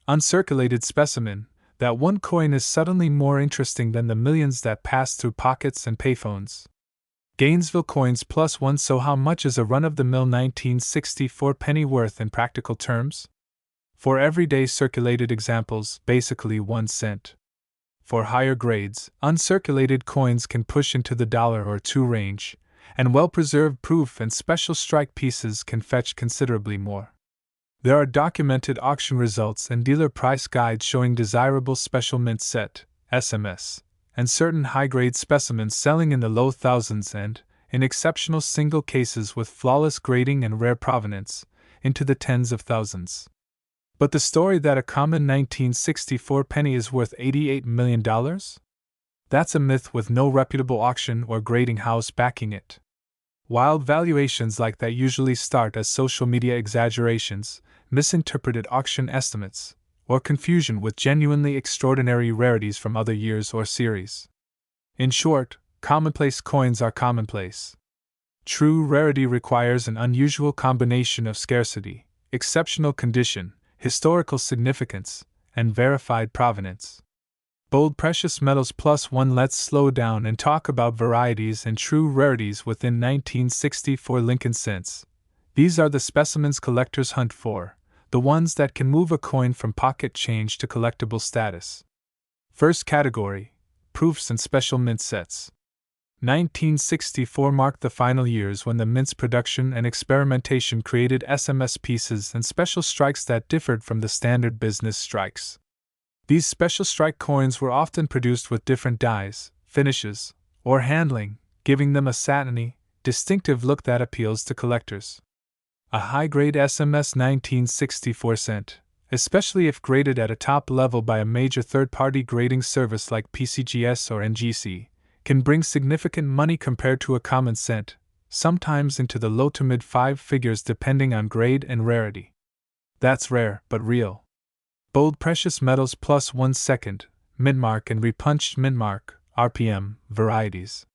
uncirculated specimen, that one coin is suddenly more interesting than the millions that pass through pockets and payphones. Gainesville coins +1. So how much is a run-of-the-mill 1964 penny worth in practical terms? For everyday circulated examples, basically 1 cent. For higher grades, uncirculated coins can push into the $1 or $2 range, and well-preserved proof and special strike pieces can fetch considerably more. There are documented auction results and dealer price guides showing desirable special mint set, SMS, and certain high-grade specimens selling in the low thousands and, in exceptional single cases with flawless grading and rare provenance, into the tens of thousands. But the story that a common 1964 penny is worth $88 million? That's a myth with no reputable auction or grading house backing it. Wild valuations like that usually start as social media exaggerations, misinterpreted auction estimates, or confusion with genuinely extraordinary rarities from other years or series. In short, commonplace coins are commonplace. True rarity requires an unusual combination of scarcity, exceptional condition, historical significance, and verified provenance. Bold precious metals +1. Let's slow down and talk about varieties and true rarities within 1964 Lincoln cents. These are the specimens collectors hunt for, the ones that can move a coin from pocket change to collectible status. First category: proofs and special mint sets. 1964 marked the final years when the mint's production and experimentation created SMS pieces and special strikes that differed from the standard business strikes. These special strike coins were often produced with different dyes, finishes, or handling, giving them a satiny, distinctive look that appeals to collectors. A high-grade SMS 1964 cent, especially if graded at a top level by a major third-party grading service like PCGS or NGC, can bring significant money compared to a common cent, sometimes into the low to mid 5 figures depending on grade and rarity. That's rare, but real. Bold precious metals +1 second, mintmark and repunched mintmark, RPM, varieties.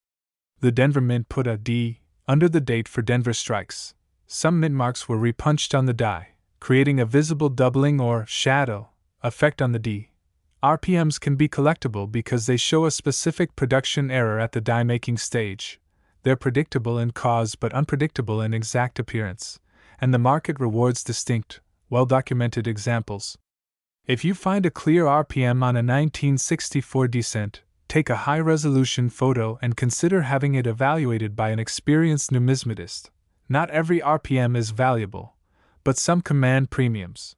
The Denver Mint put a D under the date for Denver strikes. Some mintmarks were repunched on the die, creating a visible doubling or shadow effect on the D. RPMs can be collectible because they show a specific production error at the die-making stage. They're predictable in cause but unpredictable in exact appearance, and the market rewards distinct, well-documented examples. If you find a clear RPM on a 1964 cent, take a high-resolution photo and consider having it evaluated by an experienced numismatist. Not every RPM is valuable, but some command premiums.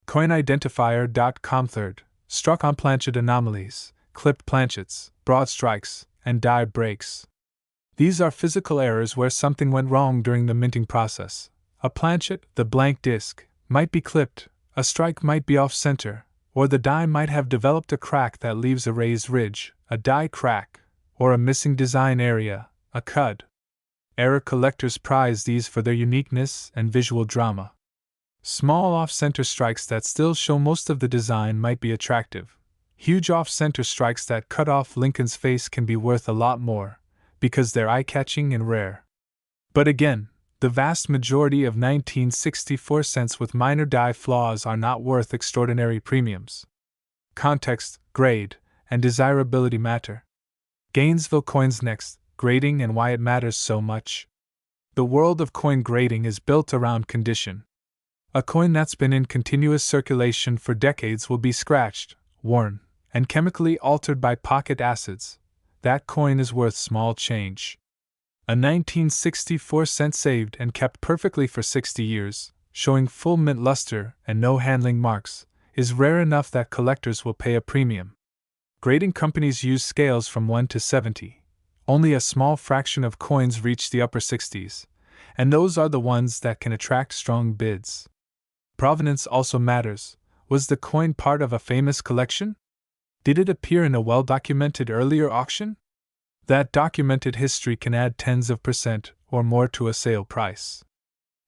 CoinIdentifier.com. Third, struck on planchet anomalies, clipped planchets, broad strikes, and die breaks. These are physical errors where something went wrong during the minting process. A planchet, the blank disc, might be clipped, a strike might be off-center, or the die might have developed a crack that leaves a raised ridge, a die crack, or a missing design area, a cud. Error collectors prize these for their uniqueness and visual drama. Small off-center strikes that still show most of the design might be attractive. Huge off-center strikes that cut off Lincoln's face can be worth a lot more, because they're eye-catching and rare. But again, the vast majority of 1964 cents with minor die flaws are not worth extraordinary premiums. Context, grade, and desirability matter. Gainesville coins next, grading and why it matters so much. The world of coin grading is built around condition. A coin that's been in continuous circulation for decades will be scratched, worn, and chemically altered by pocket acids. That coin is worth small change. A 1964 cent saved and kept perfectly for 60 years, showing full mint luster and no handling marks, is rare enough that collectors will pay a premium. Grading companies use scales from 1 to 70. Only a small fraction of coins reach the upper 60s, and those are the ones that can attract strong bids. Provenance also matters. Was the coin part of a famous collection? Did it appear in a well-documented earlier auction? That documented history can add tens of % or more to a sale price.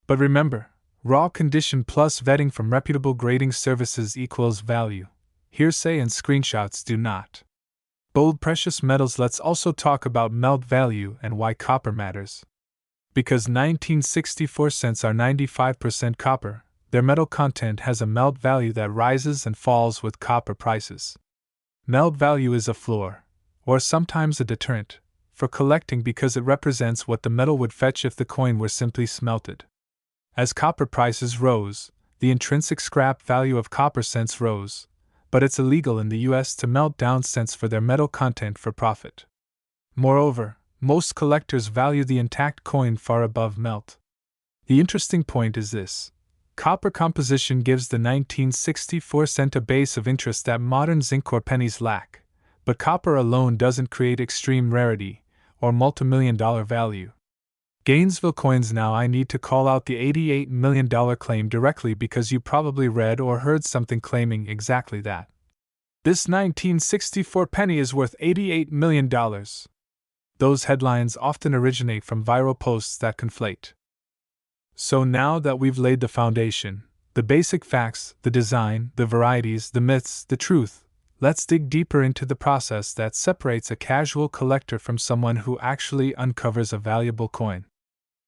But remember, raw condition plus vetting from reputable grading services equals value. Hearsay and screenshots do not. Bold precious metals. Let's also talk about melt value and why copper matters. Because 1964 cents are 95% copper, their metal content has a melt value that rises and falls with copper prices. Melt value is a floor, or sometimes a deterrent, for collecting because it represents what the metal would fetch if the coin were simply smelted. As copper prices rose, the intrinsic scrap value of copper cents rose, but it's illegal in the US to melt down cents for their metal content for profit. Moreover, most collectors value the intact coin far above melt. The interesting point is this: copper composition gives the 1964 cent a base of interest that modern zinc or pennies lack, but copper alone doesn't create extreme rarity or multimillion-dollar value. Gainesville coins. Now I need to call out the $88 million claim directly because you probably read or heard something claiming exactly that. This 1964 penny is worth $88 million. Those headlines often originate from viral posts that conflate. So now that we've laid the foundation, the basic facts, the design, the varieties, the myths, the truth, let's dig deeper into the process that separates a casual collector from someone who actually uncovers a valuable coin.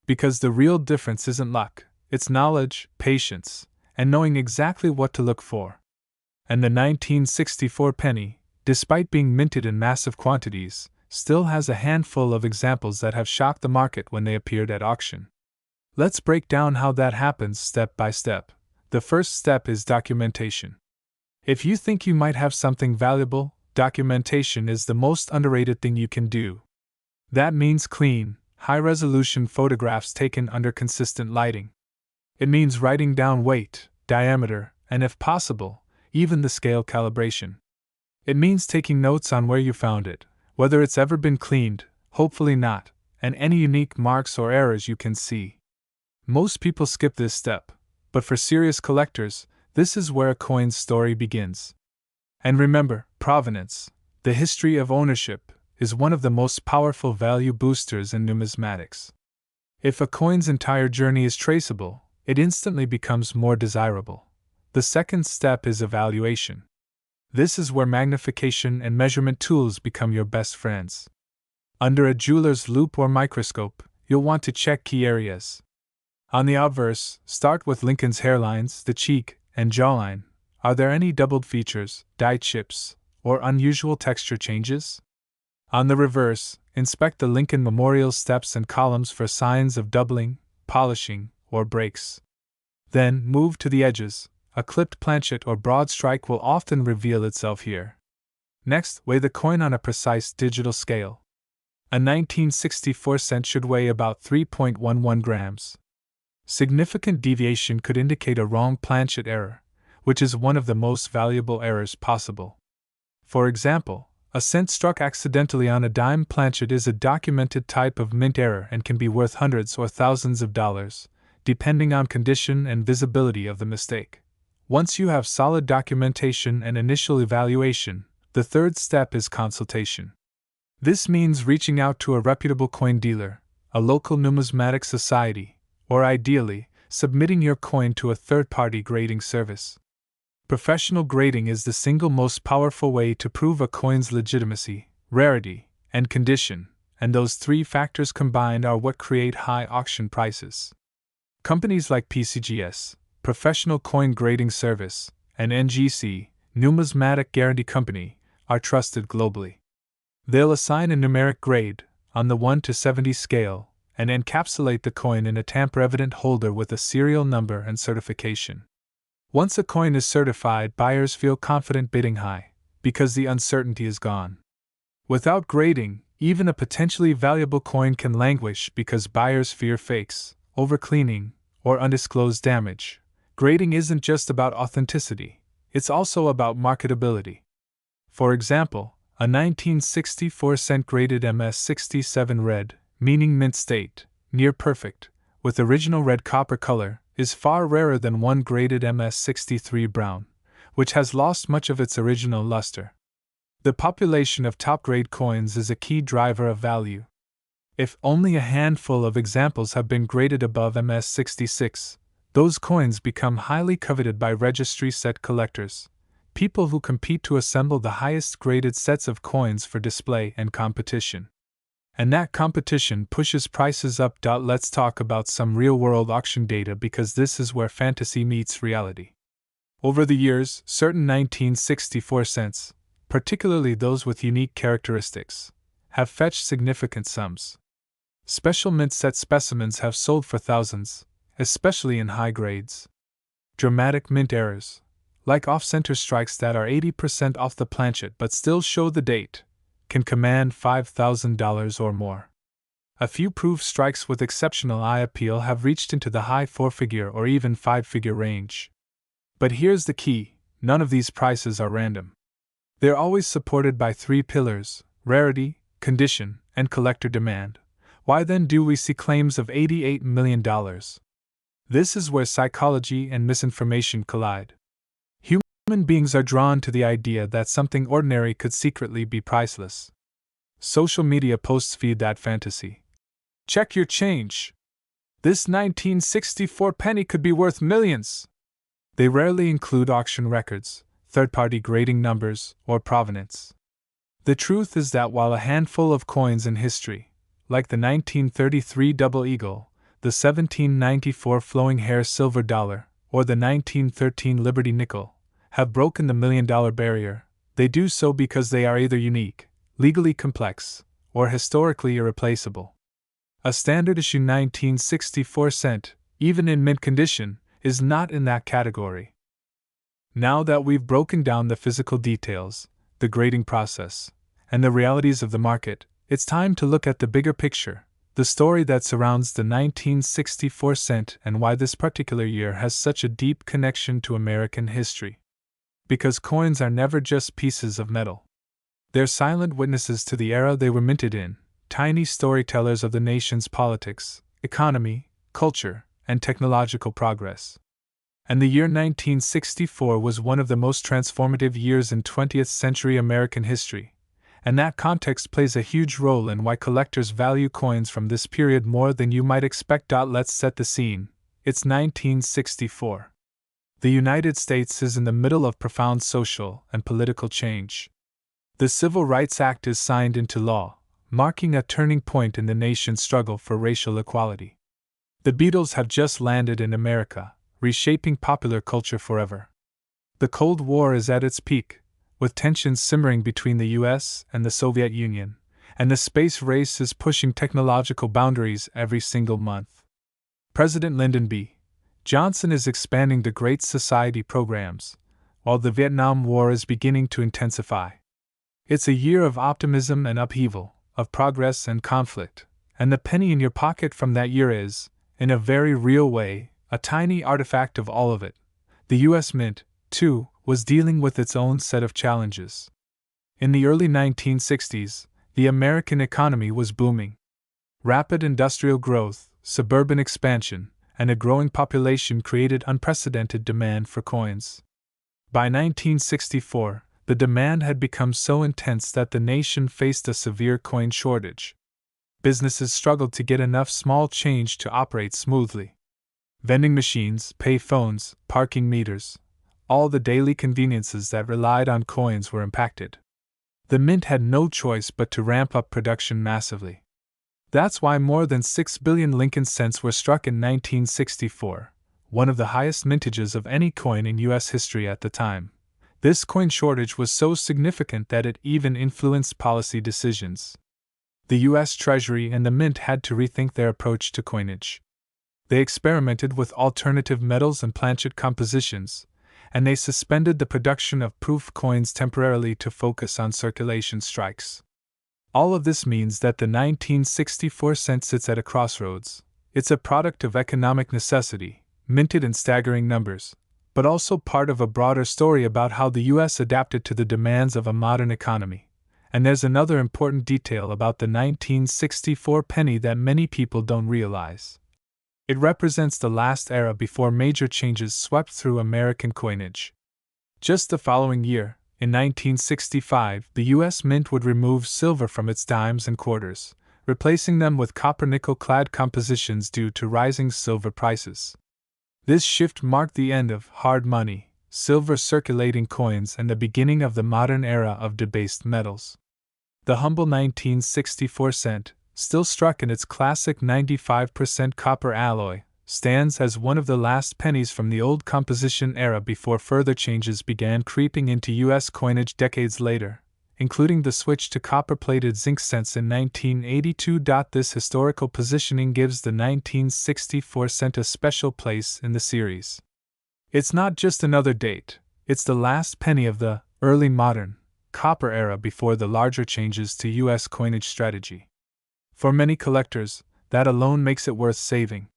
Because the real difference isn't luck, it's knowledge, patience, and knowing exactly what to look for. And the 1964 penny, despite being minted in massive quantities, still has a handful of examples that have shocked the market when they appeared at auction. Let's break down how that happens step by step. The first step is documentation. If you think you might have something valuable, documentation is the most underrated thing you can do. That means clean, high-resolution photographs taken under consistent lighting. It means writing down weight, diameter, and if possible, even the scale calibration. It means taking notes on where you found it, whether it's ever been cleaned, hopefully not, and any unique marks or errors you can see. Most people skip this step, but for serious collectors, this is where a coin's story begins. And remember, provenance, the history of ownership, is one of the most powerful value boosters in numismatics. If a coin's entire journey is traceable, it instantly becomes more desirable. The second step is evaluation. This is where magnification and measurement tools become your best friends. Under a jeweler's loupe or microscope, you'll want to check key areas. On the obverse, start with Lincoln's hairlines, the cheek, and jawline. Are there any doubled features, dye chips, or unusual texture changes? On the reverse, inspect the Lincoln memorial steps and columns for signs of doubling, polishing, or breaks. Then, move to the edges. A clipped planchet or broad strike will often reveal itself here. Next, weigh the coin on a precise digital scale. A 1964 cent should weigh about 3.11 grams. Significant deviation could indicate a wrong planchet error, which is one of the most valuable errors possible. For example, a cent struck accidentally on a dime planchet is a documented type of mint error and can be worth hundreds or thousands of dollars, depending on condition and visibility of the mistake. Once you have solid documentation and initial evaluation, the third step is consultation. This means reaching out to a reputable coin dealer, a local numismatic society, or ideally, submitting your coin to a third-party grading service. Professional grading is the single most powerful way to prove a coin's legitimacy, rarity, and condition, and those three factors combined are what create high auction prices. Companies like PCGS, Professional Coin Grading Service, and NGC, Numismatic Guarantee Company, are trusted globally. They'll assign a numeric grade, on the 1 to 70 scale, and encapsulate the coin in a tamper-evident holder with a serial number and certification. Once a coin is certified, buyers feel confident bidding high, because the uncertainty is gone. Without grading, even a potentially valuable coin can languish because buyers fear fakes, overcleaning, or undisclosed damage. Grading isn't just about authenticity, it's also about marketability. For example, a 1964 cent graded MS67 red, meaning mint state, near perfect, with original red copper color, is far rarer than one graded MS63 brown, which has lost much of its original luster. The population of top-grade coins is a key driver of value. If only a handful of examples have been graded above MS66, those coins become highly coveted by registry set collectors, people who compete to assemble the highest graded sets of coins for display and competition. And that competition pushes prices up. Let's talk about some real-world auction data because this is where fantasy meets reality. Over the years, certain 1964 cents, particularly those with unique characteristics, have fetched significant sums. Special mint set specimens have sold for thousands, especially in high grades. Dramatic mint errors, like off-center strikes that are 80% off the planchet but still show the date, can command $5,000 or more. A few proof strikes with exceptional eye appeal have reached into the high four-figure or even five-figure range. But here's the key: none of these prices are random. They're always supported by three pillars: rarity, condition, and collector demand. Why then do we see claims of $88 million? This is where psychology and misinformation collide. Human beings are drawn to the idea that something ordinary could secretly be priceless. Social media posts feed that fantasy. Check your change. This 1964 penny could be worth millions. They rarely include auction records, third-party grading numbers, or provenance. The truth is that while a handful of coins in history, like the 1933 Double Eagle, the 1794 Flowing Hair Silver Dollar, or the 1913 Liberty Nickel, have broken the million-dollar barrier, they do so because they are either unique, legally complex, or historically irreplaceable. A standard issue 1964 cent, even in mint condition, is not in that category. Now that we've broken down the physical details, the grading process, and the realities of the market, it's time to look at the bigger picture, the story that surrounds the 1964 cent and why this particular year has such a deep connection to American history. Because coins are never just pieces of metal. They're silent witnesses to the era they were minted in, tiny storytellers of the nation's politics, economy, culture, and technological progress. And the year 1964 was one of the most transformative years in 20th century American history, and that context plays a huge role in why collectors value coins from this period more than you might expect. Let's set the scene. It's 1964. The United States is in the middle of profound social and political change. The Civil Rights Act is signed into law, marking a turning point in the nation's struggle for racial equality. The Beatles have just landed in America, reshaping popular culture forever. The Cold War is at its peak, with tensions simmering between the US and the Soviet Union, and the space race is pushing technological boundaries every single month. President Lyndon B. Johnson is expanding the Great Society programs, while the Vietnam War is beginning to intensify. It's a year of optimism and upheaval, of progress and conflict, and the penny in your pocket from that year is, in a very real way, a tiny artifact of all of it. The US Mint, too, was dealing with its own set of challenges. In the early 1960s, the American economy was booming. Rapid industrial growth, suburban expansion, and a growing population created unprecedented demand for coins. By 1964, the demand had become so intense that the nation faced a severe coin shortage. Businesses struggled to get enough small change to operate smoothly. Vending machines, pay phones, parking meters, all the daily conveniences that relied on coins were impacted. The mint had no choice but to ramp up production massively. That's why more than 6 billion Lincoln cents were struck in 1964, one of the highest mintages of any coin in U.S. history at the time. This coin shortage was so significant that it even influenced policy decisions. The U.S. Treasury and the Mint had to rethink their approach to coinage. They experimented with alternative metals and planchet compositions, and they suspended the production of proof coins temporarily to focus on circulation strikes. All of this means that the 1964 cent sits at a crossroads. It's a product of economic necessity, minted in staggering numbers, but also part of a broader story about how the U.S. adapted to the demands of a modern economy. And there's another important detail about the 1964 penny that many people don't realize. It represents the last era before major changes swept through American coinage. Just the following year, in 1965, the U.S. Mint would remove silver from its dimes and quarters, replacing them with copper-nickel-clad compositions due to rising silver prices. This shift marked the end of hard money, silver circulating coins, and the beginning of the modern era of debased metals. The humble 1964 cent, still struck in its classic 95% copper alloy, stands as one of the last pennies from the old composition era before further changes began creeping into U.S. coinage decades later, including the switch to copper-plated zinc cents in 1982. This historical positioning gives the 1964 cent a special place in the series. It's not just another date, it's the last penny of the early modern copper era before the larger changes to U.S. coinage strategy. For many collectors, that alone makes it worth saving.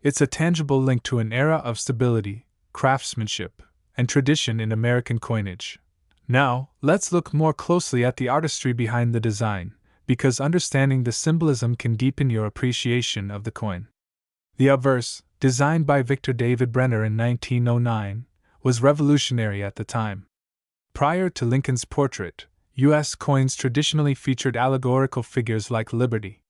It's a tangible link to an era of stability, craftsmanship, and tradition in American coinage. Now, let's look more closely at the artistry behind the design, because understanding the symbolism can deepen your appreciation of the coin. The obverse, designed by Victor David Brenner in 1909, was revolutionary at the time. Prior to Lincoln's portrait, U.S. coins traditionally featured allegorical figures like Liberty.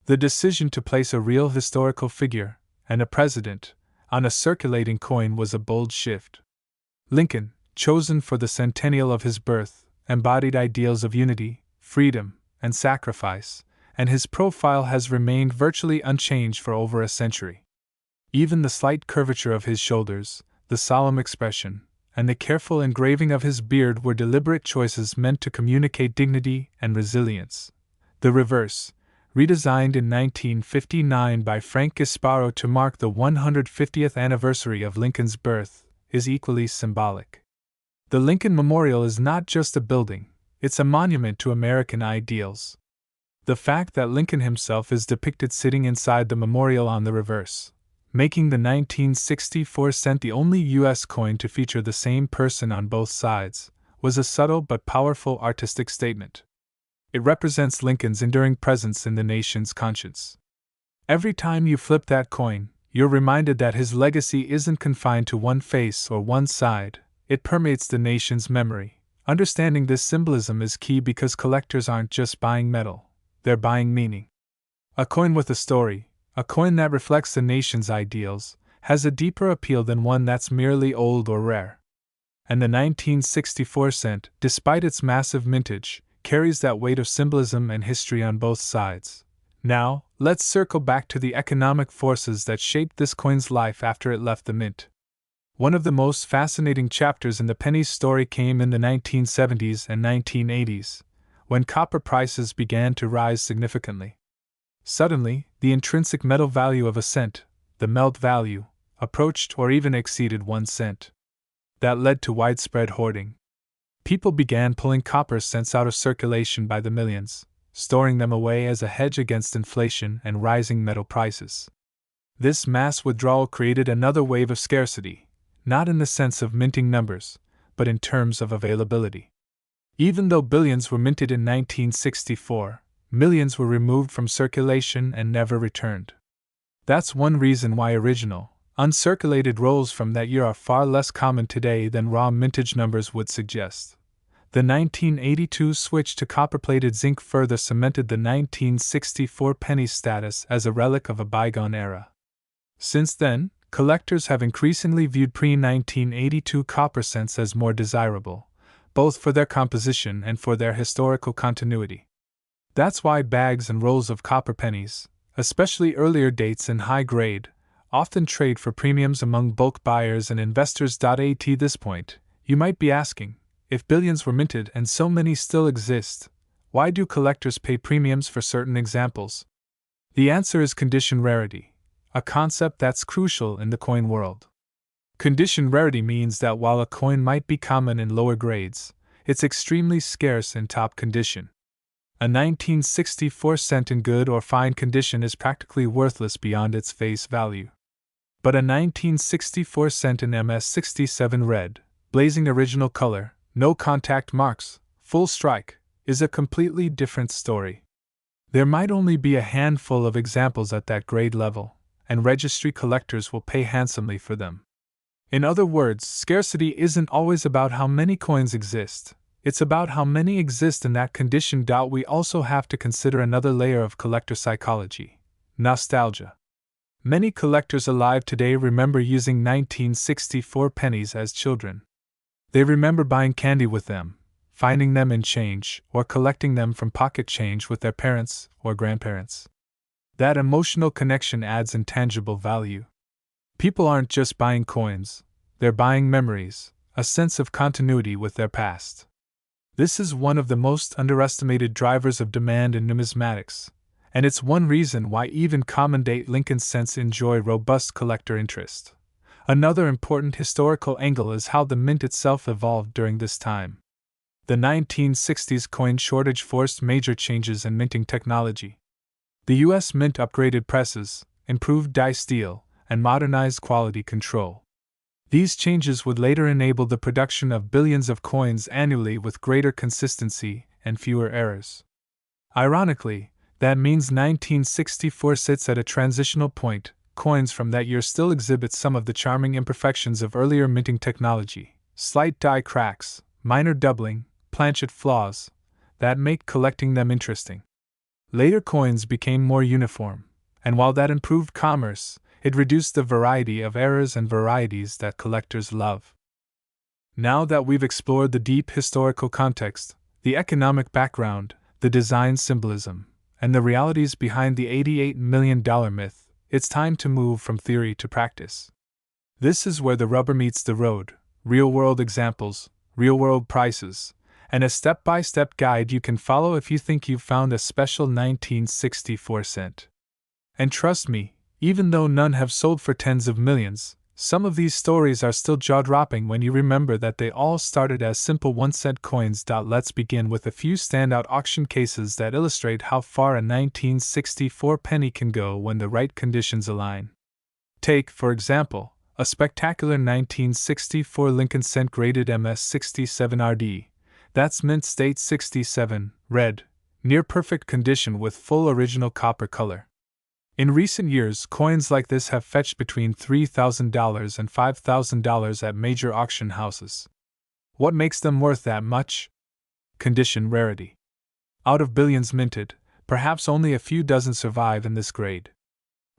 The decision to place a real historical figure, and a president, on a circulating coin was a bold shift. Lincoln, chosen for the centennial of his birth, embodied ideals of unity, freedom, and sacrifice, and his profile has remained virtually unchanged for over a century. Even the slight curvature of his shoulders, the solemn expression, and the careful engraving of his beard were deliberate choices meant to communicate dignity and resilience. The reverse, redesigned in 1959 by Frank Gasparo to mark the 150th anniversary of Lincoln's birth, is equally symbolic. The Lincoln Memorial is not just a building, it's a monument to American ideals. The fact that Lincoln himself is depicted sitting inside the memorial on the reverse, making the 1964 cent the only U.S. coin to feature the same person on both sides, was a subtle but powerful artistic statement. It represents Lincoln's enduring presence in the nation's conscience. Every time you flip that coin, you're reminded that his legacy isn't confined to one face or one side, it permeates the nation's memory. Understanding this symbolism is key because collectors aren't just buying metal, they're buying meaning. A coin with a story, a coin that reflects the nation's ideals, has a deeper appeal than one that's merely old or rare. And the 1964 cent, despite its massive mintage, carries that weight of symbolism and history on both sides. Now, let's circle back to the economic forces that shaped this coin's life after it left the mint. One of the most fascinating chapters in the penny's story came in the 1970s and 1980s, when copper prices began to rise significantly. Suddenly, the intrinsic metal value of a cent, the melt value, approached or even exceeded 1 cent. That led to widespread hoarding. People began pulling copper cents out of circulation by the millions, storing them away as a hedge against inflation and rising metal prices. This mass withdrawal created another wave of scarcity, not in the sense of minting numbers, but in terms of availability. Even though billions were minted in 1964, millions were removed from circulation and never returned. That's one reason why original, uncirculated rolls from that year are far less common today than raw mintage numbers would suggest. The 1982 switch to copper-plated zinc further cemented the 1964 penny status as a relic of a bygone era. Since then, collectors have increasingly viewed pre-1982 copper cents as more desirable, both for their composition and for their historical continuity. That's why bags and rolls of copper pennies, especially earlier dates in high grade, often trade for premiums among bulk buyers and investors. At this point, you might be asking, if billions were minted and so many still exist, why do collectors pay premiums for certain examples? The answer is condition rarity, a concept that's crucial in the coin world. Condition rarity means that while a coin might be common in lower grades, it's extremely scarce in top condition. A 1964 cent in good or fine condition is practically worthless beyond its face value. But a 1964 cent in MS67 red, blazing original color, no contact marks, full strike, is a completely different story. There might only be a handful of examples at that grade level, and registry collectors will pay handsomely for them. In other words, scarcity isn't always about how many coins exist. It's about how many exist in that condition. We also have to consider another layer of collector psychology: nostalgia. Many collectors alive today remember using 1964 pennies as children. They remember buying candy with them, finding them in change, or collecting them from pocket change with their parents or grandparents. That emotional connection adds intangible value. People aren't just buying coins, they're buying memories, a sense of continuity with their past. This is one of the most underestimated drivers of demand in numismatics, and it's one reason why even common-date Lincoln cents enjoy robust collector interest. Another important historical angle is how the mint itself evolved during this time. The 1960s coin shortage forced major changes in minting technology. The U.S. Mint upgraded presses, improved die steel, and modernized quality control. These changes would later enable the production of billions of coins annually with greater consistency and fewer errors. Ironically, that means 1964 sits at a transitional point. Coins from that year still exhibit some of the charming imperfections of earlier minting technology, slight die cracks, minor doubling, planchet flaws, that make collecting them interesting. Later coins became more uniform, and while that improved commerce, it reduced the variety of errors and varieties that collectors love. Now that we've explored the deep historical context, the economic background, the design symbolism, and the realities behind the $88 million myth, it's time to move from theory to practice. This is where the rubber meets the road: real-world examples, real-world prices, and a step-by-step guide you can follow if you think you've found a special 1964 cent. And trust me, even though none have sold for tens of millions, some of these stories are still jaw-dropping when you remember that they all started as simple 1-cent coins. Let's begin with a few standout auction cases that illustrate how far a 1964 penny can go when the right conditions align. Take, for example, a spectacular 1964 Lincoln cent graded MS67RD. That's mint state 67, red, near perfect condition with full original copper color. In recent years, coins like this have fetched between $3,000 and $5,000 at major auction houses. What makes them worth that much? Condition rarity. Out of billions minted, perhaps only a few dozen survive in this grade.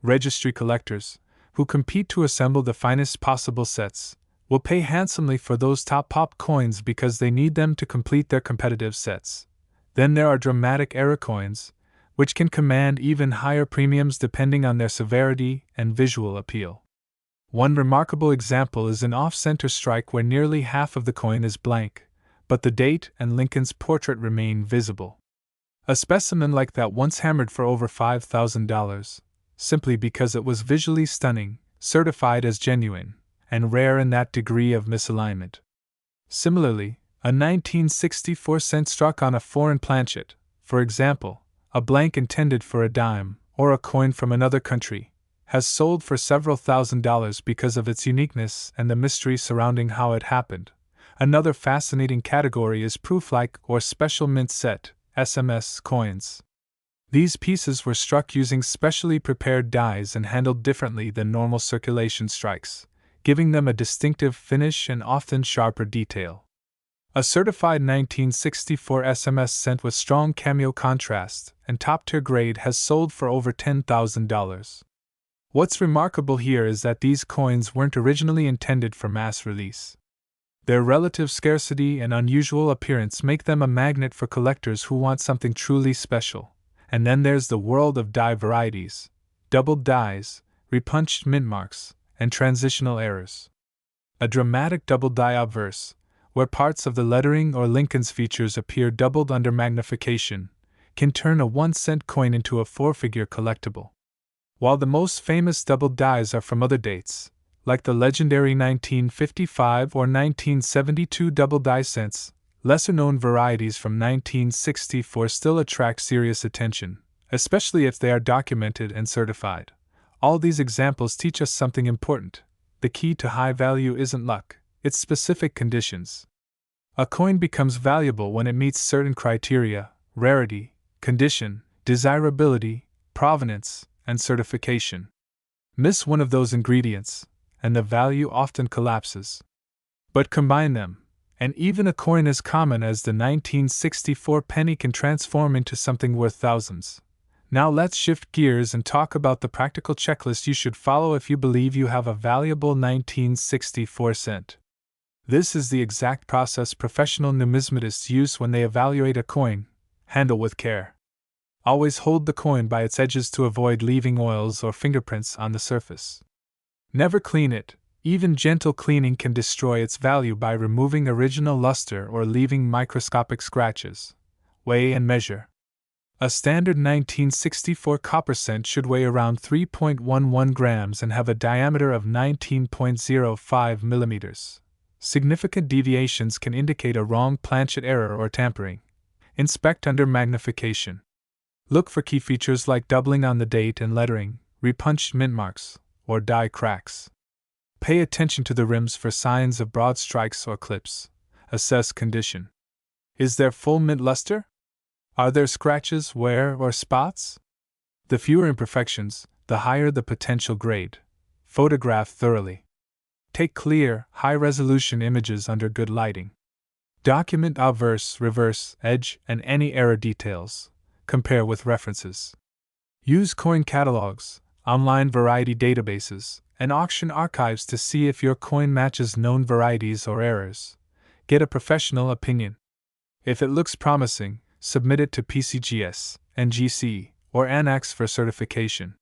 Registry collectors, who compete to assemble the finest possible sets, will pay handsomely for those top pop coins because they need them to complete their competitive sets. Then there are dramatic error coins, which can command even higher premiums depending on their severity and visual appeal. One remarkable example is an off-center strike where nearly half of the coin is blank, but the date and Lincoln's portrait remain visible. A specimen like that once hammered for over $5,000, simply because it was visually stunning, certified as genuine, and rare in that degree of misalignment. Similarly, a 1964 cent struck on a foreign planchet, for example, a blank intended for a dime, or a coin from another country, has sold for several $1,000s because of its uniqueness and the mystery surrounding how it happened. Another fascinating category is proof-like or special mint set, SMS coins. These pieces were struck using specially prepared dies and handled differently than normal circulation strikes, giving them a distinctive finish and often sharper detail. A certified 1964 SMS cent with strong cameo contrast and top-tier grade has sold for over $10,000. What's remarkable here is that these coins weren't originally intended for mass release. Their relative scarcity and unusual appearance make them a magnet for collectors who want something truly special. And then there's the world of die varieties, doubled dies, repunched mint marks, and transitional errors. A dramatic double die obverse, where parts of the lettering or Lincoln's features appear doubled under magnification, can turn a 1-cent coin into a 4-figure collectible. While the most famous doubled dies are from other dates, like the legendary 1955 or 1972 double die cents, lesser-known varieties from 1964 still attract serious attention, especially if they are documented and certified. All these examples teach us something important. The key to high value isn't luck, it's specific conditions. A coin becomes valuable when it meets certain criteria: rarity, condition, desirability, provenance, and certification. Miss one of those ingredients, and the value often collapses. But combine them, and even a coin as common as the 1964 penny can transform into something worth thousands. Now let's shift gears and talk about the practical checklist you should follow if you believe you have a valuable 1964 cent. This is the exact process professional numismatists use when they evaluate a coin. Handle with care. Always hold the coin by its edges to avoid leaving oils or fingerprints on the surface. Never clean it. Even gentle cleaning can destroy its value by removing original luster or leaving microscopic scratches. Weigh and measure. A standard 1964 copper cent should weigh around 3.11 grams and have a diameter of 19.05 millimeters. Significant deviations can indicate a wrong planchet error or tampering. Inspect under magnification. Look for key features like doubling on the date and lettering, repunched mint marks, or die cracks. Pay attention to the rims for signs of broad strikes or clips. Assess condition. Is there full mint luster? Are there scratches, wear, or spots? The fewer imperfections, the higher the potential grade. Photograph thoroughly. Take clear, high-resolution images under good lighting. Document obverse, reverse, edge, and any error details. Compare with references. Use coin catalogs, online variety databases, and auction archives to see if your coin matches known varieties or errors. Get a professional opinion. If it looks promising, submit it to PCGS, NGC, or ANAX for certification.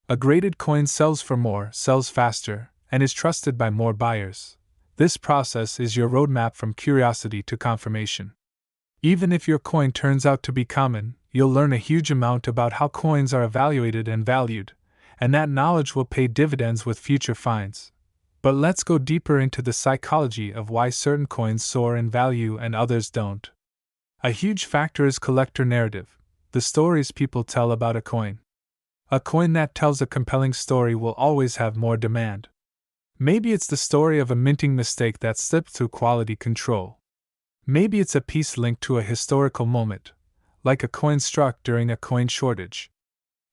A graded coin sells for more, sells faster, and is trusted by more buyers. This process is your roadmap from curiosity to confirmation. Even if your coin turns out to be common, you'll learn a huge amount about how coins are evaluated and valued, and that knowledge will pay dividends with future finds. But let's go deeper into the psychology of why certain coins soar in value and others don't. A huge factor is collector narrative, the stories people tell about a coin. A coin that tells a compelling story will always have more demand. Maybe it's the story of a minting mistake that slipped through quality control. Maybe it's a piece linked to a historical moment, like a coin struck during a coin shortage.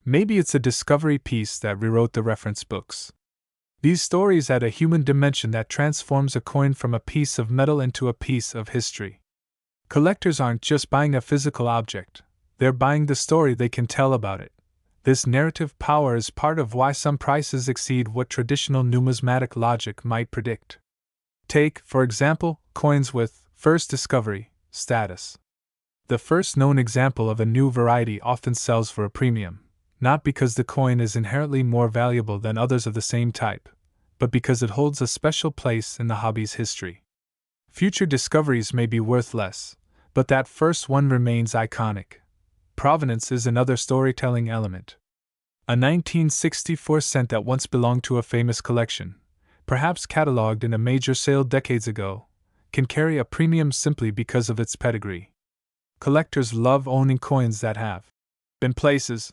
Maybe it's a discovery piece that rewrote the reference books. These stories add a human dimension that transforms a coin from a piece of metal into a piece of history. Collectors aren't just buying a physical object, they're buying the story they can tell about it. This narrative power is part of why some prices exceed what traditional numismatic logic might predict. Take, for example, coins with first discovery status. The first known example of a new variety often sells for a premium, not because the coin is inherently more valuable than others of the same type, but because it holds a special place in the hobby's history. Future discoveries may be worth less, but that first one remains iconic. Provenance is another storytelling element. A 1964 cent that once belonged to a famous collection, perhaps catalogued in a major sale decades ago, can carry a premium simply because of its pedigree. Collectors love owning coins that have been places,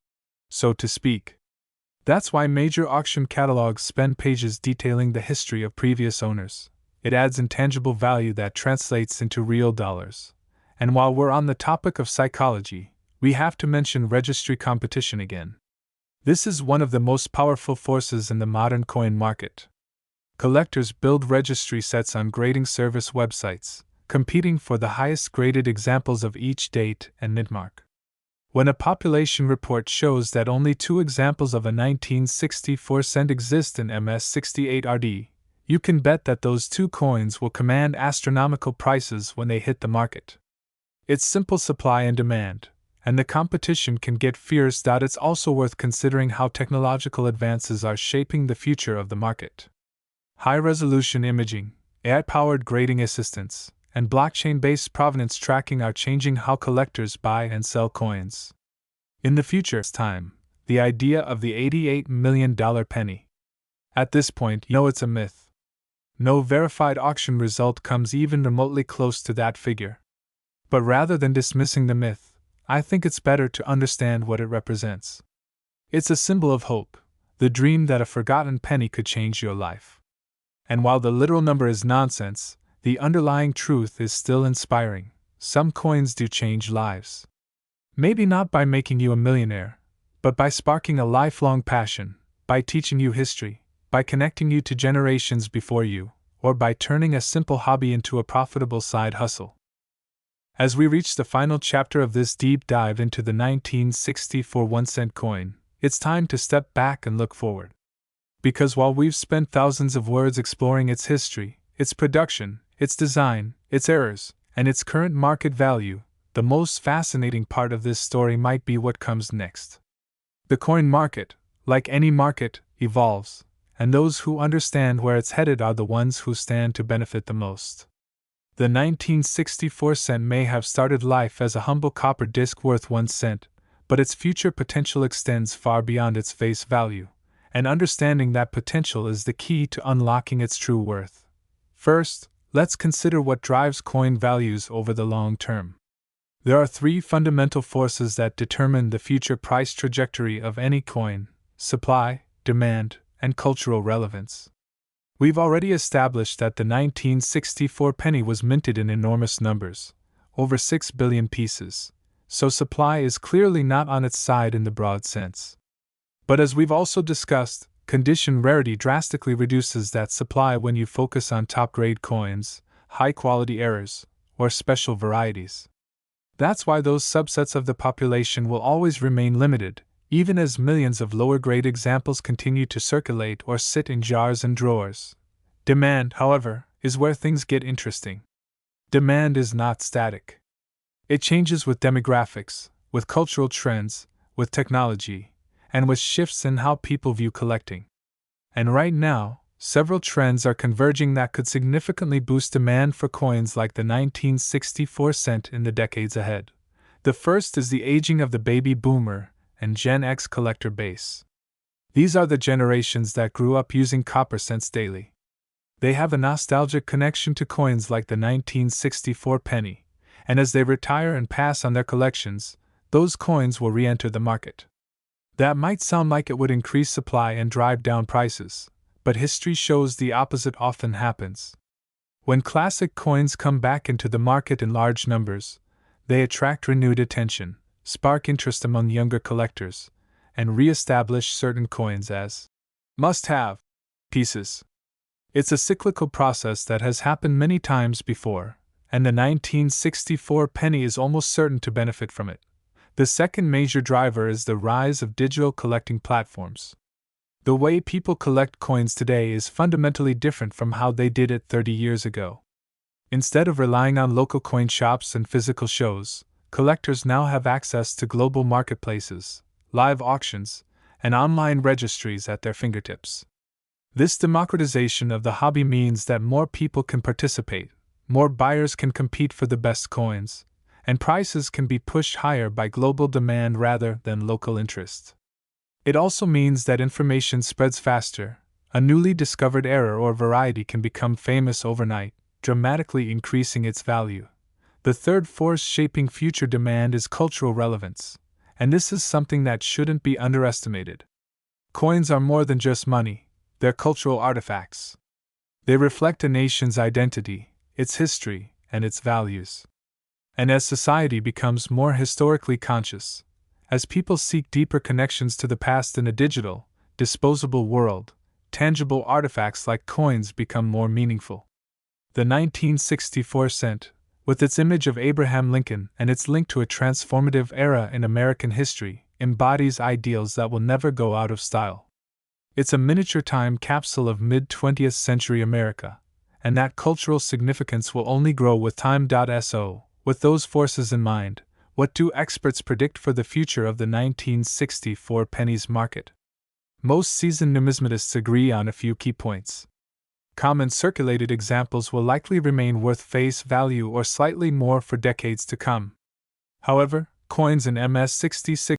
so to speak. That's why major auction catalogs spend pages detailing the history of previous owners. It adds intangible value that translates into real dollars. And while we're on the topic of psychology, we have to mention registry competition again. This is one of the most powerful forces in the modern coin market. Collectors build registry sets on grading service websites, competing for the highest graded examples of each date and mint mark. When a population report shows that only 2 examples of a 1964 cent exist in MS68RD, you can bet that those 2 coins will command astronomical prices when they hit the market. It's simple supply and demand, and the competition can get fierce. It's also worth considering how technological advances are shaping the future of the market. High-resolution imaging, AI-powered grading assistance, and blockchain-based provenance tracking are changing how collectors buy and sell coins. In the future's time, the idea of the $88 million penny. At this point, you know it's a myth. No verified auction result comes even remotely close to that figure. But rather than dismissing the myth, I think it's better to understand what it represents. It's a symbol of hope, the dream that a forgotten penny could change your life. And while the literal number is nonsense, the underlying truth is still inspiring. Some coins do change lives. Maybe not by making you a millionaire, but by sparking a lifelong passion, by teaching you history, by connecting you to generations before you, or by turning a simple hobby into a profitable side hustle. As we reach the final chapter of this deep dive into the 1964 1-cent coin, it's time to step back and look forward. Because while we've spent thousands of words exploring its history, its production, its design, its errors, and its current market value, the most fascinating part of this story might be what comes next. The coin market, like any market, evolves, and those who understand where it's headed are the ones who stand to benefit the most. The 1964 cent may have started life as a humble copper disc worth 1 cent, but its future potential extends far beyond its face value, and understanding that potential is the key to unlocking its true worth. First, let's consider what drives coin values over the long term. There are 3 fundamental forces that determine the future price trajectory of any coin: supply, demand, and cultural relevance. We've already established that the 1964 penny was minted in enormous numbers, over 6 billion pieces, so supply is clearly not on its side in the broad sense. But as we've also discussed, condition rarity drastically reduces that supply when you focus on top-grade coins, high-quality errors, or special varieties. That's why those subsets of the population will always remain limited, even as millions of lower-grade examples continue to circulate or sit in jars and drawers. Demand, however, is where things get interesting. Demand is not static. It changes with demographics, with cultural trends, with technology, and with shifts in how people view collecting. And right now, several trends are converging that could significantly boost demand for coins like the 1964 cent in the decades ahead. The first is the aging of the baby boomer and Gen X collector base. These are the generations that grew up using copper cents daily. They have a nostalgic connection to coins like the 1964 penny, and as they retire and pass on their collections, those coins will re-enter the market. That might sound like it would increase supply and drive down prices, but history shows the opposite often happens. When classic coins come back into the market in large numbers, they attract renewed attention, spark interest among younger collectors, and re-establish certain coins as must-have pieces. It's a cyclical process that has happened many times before, and the 1964 penny is almost certain to benefit from it. The second major driver is the rise of digital collecting platforms. The way people collect coins today is fundamentally different from how they did it 30 years ago. Instead of relying on local coin shops and physical shows, collectors now have access to global marketplaces, live auctions, and online registries at their fingertips. This democratization of the hobby means that more people can participate, more buyers can compete for the best coins, and prices can be pushed higher by global demand rather than local interest. It also means that information spreads faster. A newly discovered error or variety can become famous overnight, dramatically increasing its value. The third force shaping future demand is cultural relevance, and this is something that shouldn't be underestimated. Coins are more than just money, they're cultural artifacts. They reflect a nation's identity, its history, and its values. And as society becomes more historically conscious, as people seek deeper connections to the past in a digital, disposable world, tangible artifacts like coins become more meaningful. The 1964 cent, with its image of Abraham Lincoln and its link to a transformative era in American history, embodies ideals that will never go out of style. It's a miniature time capsule of mid-20th century America, and that cultural significance will only grow with time. So, with those forces in mind, what do experts predict for the future of the 1964 pennies market? Most seasoned numismatists agree on a few key points. Common circulated examples will likely remain worth face value or slightly more for decades to come. However, coins in MS-66